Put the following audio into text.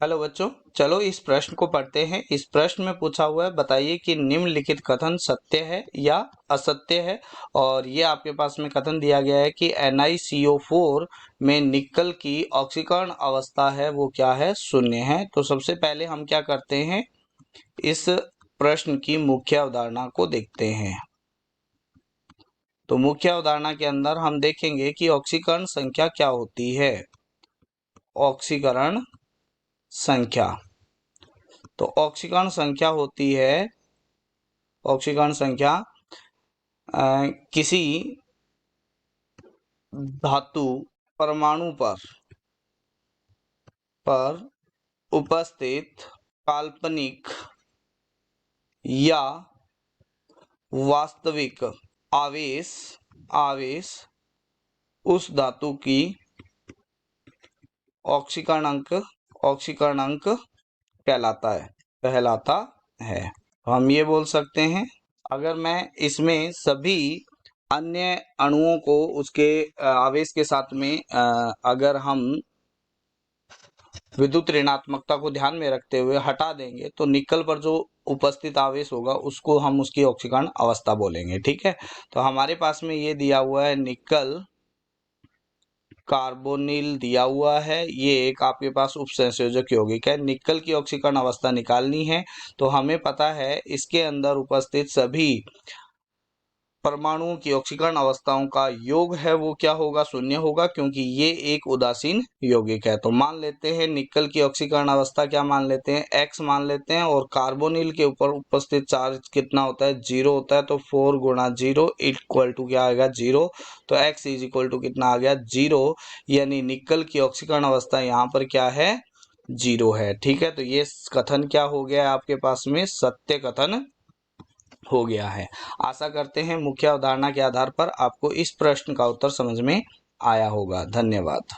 Hello बच्चों, चलो इस प्रश्न को पढ़ते हैं। इस प्रश्न में पूछा हुआ है, बताइए कि निम्नलिखित कथन सत्य है या असत्य है। और ये आपके पास में कथन दिया गया है कि NiCO4 में निकल की ऑक्सीकरण अवस्था है वो क्या है, शून्य है। तो सबसे पहले हम क्या करते हैं, इस प्रश्न की मुख्य अवधारणा को देखते हैं। तो मुख्य अवधारणा के अंदर हम देखेंगे कि ऑक्सीकरण संख्या क्या होती है। ऑक्सीकरण संख्या, तो ऑक्सीकरण संख्या होती है, ऑक्सीकरण संख्या किसी धातु परमाणु पर उपस्थित काल्पनिक या वास्तविक आवेश उस धातु की ऑक्सीकरण अंक कहलाता है। तो हम ये बोल सकते हैं, अगर मैं इसमें सभी अन्य अणुओं को उसके आवेश के साथ में अगर हम विद्युत ऋणात्मकता को ध्यान में रखते हुए हटा देंगे तो निकल पर जो उपस्थित आवेश होगा उसको हम उसकी ऑक्सीकरण अवस्था बोलेंगे। ठीक है, तो हमारे पास में ये दिया हुआ है निकल कार्बोनिल दिया हुआ है, ये एक आपके पास उपसंयोजक यौगिक है। निकल की ऑक्सीकरण अवस्था निकालनी है तो हमें पता है इसके अंदर उपस्थित सभी परमाणुओं की ऑक्सीकरण अवस्थाओं का योग है वो क्या होगा, शून्य होगा, क्योंकि ये एक उदासीन यौगिक है। तो मान लेते हैं निकल की ऑक्सीकरण अवस्था क्या मान लेते हैं, x मान लेते हैं, और कार्बोनिल के ऊपर उपस्थित चार्ज कितना होता है, 0 होता है। तो 4 गुणा 0 इक्वल टू क्या आएगा, 0। तो x इज इक्वल टू कितना आ गया, 0, यानी निकल की ऑक्सीकरण अवस्था यहाँ पर क्या है, 0 है। ठीक है, तो ये कथन क्या हो गया आपके पास में, सत्य कथन हो गया है। आशा करते हैं मुख्य अवधारणा के आधार पर आपको इस प्रश्न का उत्तर समझ में आया होगा। धन्यवाद।